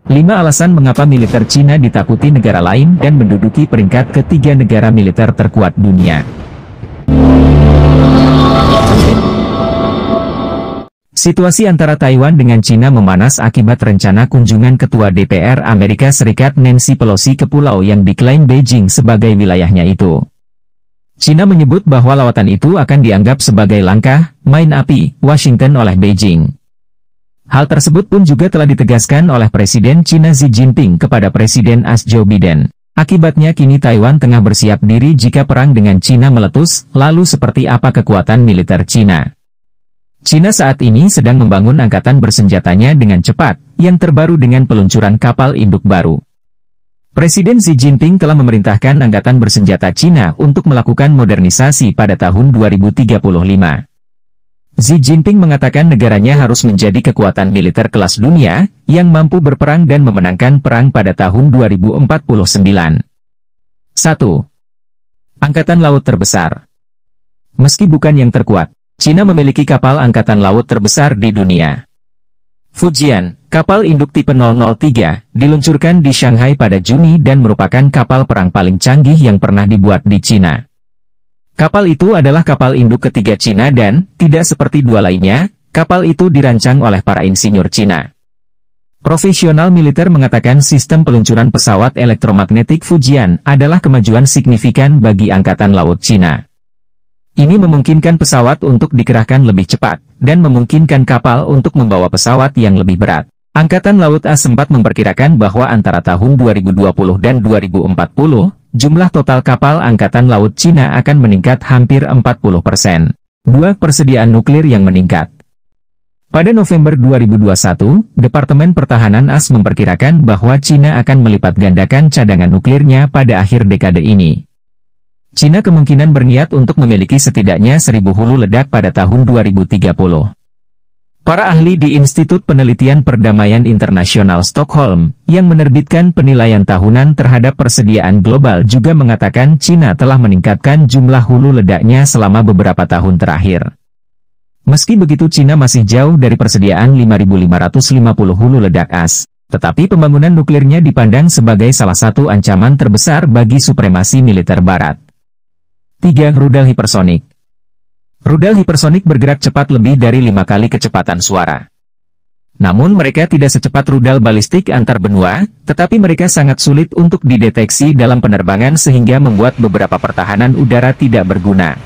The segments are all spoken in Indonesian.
5 alasan mengapa militer Cina ditakuti negara lain dan menduduki peringkat ketiga negara militer terkuat dunia. Situasi antara Taiwan dengan Cina memanas akibat rencana kunjungan Ketua DPR Amerika Serikat Nancy Pelosi ke pulau yang diklaim Beijing sebagai wilayahnya itu. Cina menyebut bahwa lawatan itu akan dianggap sebagai langkah main api Washington oleh Beijing. Hal tersebut pun juga telah ditegaskan oleh Presiden China Xi Jinping kepada Presiden AS Joe Biden. Akibatnya kini Taiwan tengah bersiap diri jika perang dengan Cina meletus, lalu seperti apa kekuatan militer Cina. Cina saat ini sedang membangun angkatan bersenjatanya dengan cepat, yang terbaru dengan peluncuran kapal induk baru. Presiden Xi Jinping telah memerintahkan angkatan bersenjata Cina untuk melakukan modernisasi pada tahun 2035. Xi Jinping mengatakan negaranya harus menjadi kekuatan militer kelas dunia, yang mampu berperang dan memenangkan perang pada tahun 2049. 1. Angkatan Laut Terbesar. Meski bukan yang terkuat, Cina memiliki kapal angkatan laut terbesar di dunia. Fujian, kapal induk tipe 003, diluncurkan di Shanghai pada Juni dan merupakan kapal perang paling canggih yang pernah dibuat di Cina. Kapal itu adalah kapal induk ketiga Cina dan, tidak seperti dua lainnya, kapal itu dirancang oleh para insinyur Cina. Profesional militer mengatakan sistem peluncuran pesawat elektromagnetik Fujian adalah kemajuan signifikan bagi Angkatan Laut Cina. Ini memungkinkan pesawat untuk dikerahkan lebih cepat, dan memungkinkan kapal untuk membawa pesawat yang lebih berat. Angkatan Laut AS sempat memperkirakan bahwa antara tahun 2020 dan 2040, jumlah total kapal Angkatan Laut Cina akan meningkat hampir 40%. 2. Persediaan nuklir yang meningkat. Pada November 2021, Departemen Pertahanan AS memperkirakan bahwa Cina akan melipat gandakan cadangan nuklirnya pada akhir dekade ini. Cina kemungkinan berniat untuk memiliki setidaknya 1000 hulu ledak pada tahun 2030. Para ahli di Institut Penelitian Perdamaian Internasional Stockholm, yang menerbitkan penilaian tahunan terhadap persediaan global juga mengatakan Cina telah meningkatkan jumlah hulu ledaknya selama beberapa tahun terakhir. Meski begitu Cina masih jauh dari persediaan 5.550 hulu ledak AS, tetapi pembangunan nuklirnya dipandang sebagai salah satu ancaman terbesar bagi supremasi militer Barat. 3. Rudal hipersonik. Rudal hipersonik bergerak cepat lebih dari 5 kali kecepatan suara. Namun mereka tidak secepat rudal balistik antar benua, tetapi mereka sangat sulit untuk dideteksi dalam penerbangan sehingga membuat beberapa pertahanan udara tidak berguna.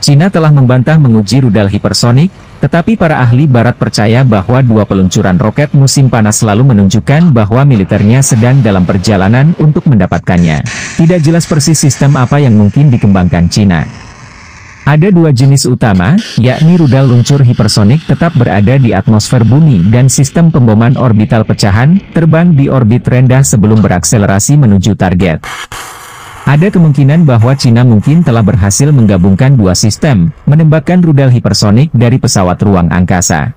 Cina telah membantah menguji rudal hipersonik, tetapi para ahli Barat percaya bahwa 2 peluncuran roket musim panas lalu menunjukkan bahwa militernya sedang dalam perjalanan untuk mendapatkannya. Tidak jelas persis sistem apa yang mungkin dikembangkan Cina. Ada 2 jenis utama, yakni rudal luncur hipersonik tetap berada di atmosfer bumi dan sistem pemboman orbital pecahan, terbang di orbit rendah sebelum berakselerasi menuju target. Ada kemungkinan bahwa Cina mungkin telah berhasil menggabungkan 2 sistem, menembakkan rudal hipersonik dari pesawat ruang angkasa.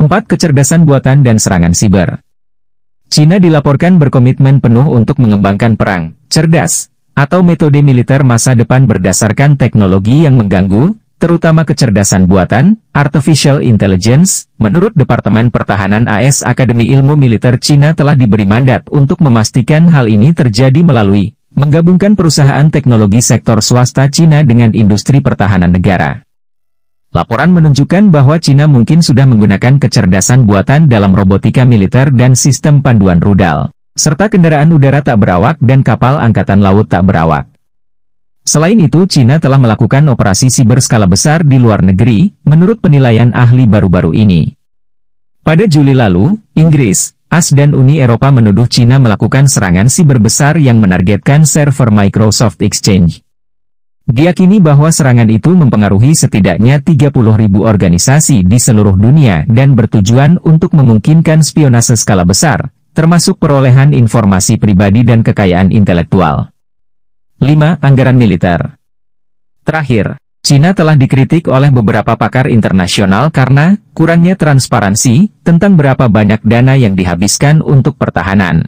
4. Kecerdasan buatan dan serangan siber. Cina dilaporkan berkomitmen penuh untuk mengembangkan perang cerdas, atau metode militer masa depan berdasarkan teknologi yang mengganggu, terutama kecerdasan buatan, artificial intelligence. Menurut Departemen Pertahanan AS, Akademi Ilmu Militer Cina telah diberi mandat untuk memastikan hal ini terjadi melalui menggabungkan perusahaan teknologi sektor swasta Cina dengan industri pertahanan negara. Laporan menunjukkan bahwa Cina mungkin sudah menggunakan kecerdasan buatan dalam robotika militer dan sistem panduan rudal, serta kendaraan udara tak berawak dan kapal angkatan laut tak berawak. Selain itu, Cina telah melakukan operasi siber skala besar di luar negeri, menurut penilaian ahli baru-baru ini. Pada Juli lalu, Inggris, AS dan Uni Eropa menuduh Cina melakukan serangan siber besar yang menargetkan server Microsoft Exchange. Diyakini bahwa serangan itu mempengaruhi setidaknya 30.000 organisasi di seluruh dunia dan bertujuan untuk memungkinkan spionase skala besar, termasuk perolehan informasi pribadi dan kekayaan intelektual. 5. Anggaran militer. Terakhir, Cina telah dikritik oleh beberapa pakar internasional karena kurangnya transparansi tentang berapa banyak dana yang dihabiskan untuk pertahanan.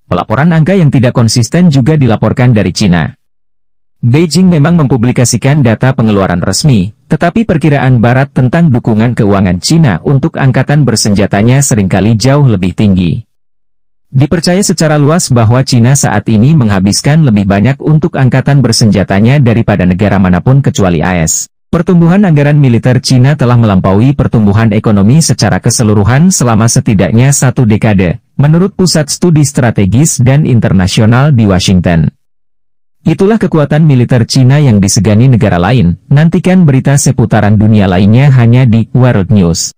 Pelaporan angka yang tidak konsisten juga dilaporkan dari Cina. Beijing memang mempublikasikan data pengeluaran resmi, Tetapi perkiraan Barat tentang dukungan keuangan Cina untuk angkatan bersenjatanya seringkali jauh lebih tinggi. Dipercaya secara luas bahwa Cina saat ini menghabiskan lebih banyak untuk angkatan bersenjatanya daripada negara manapun kecuali AS. Pertumbuhan anggaran militer Cina telah melampaui pertumbuhan ekonomi secara keseluruhan selama setidaknya 1 dekade, menurut Pusat Studi Strategis dan Internasional di Washington. Itulah kekuatan militer Cina yang disegani negara lain. Nantikan berita seputaran dunia lainnya hanya di World News.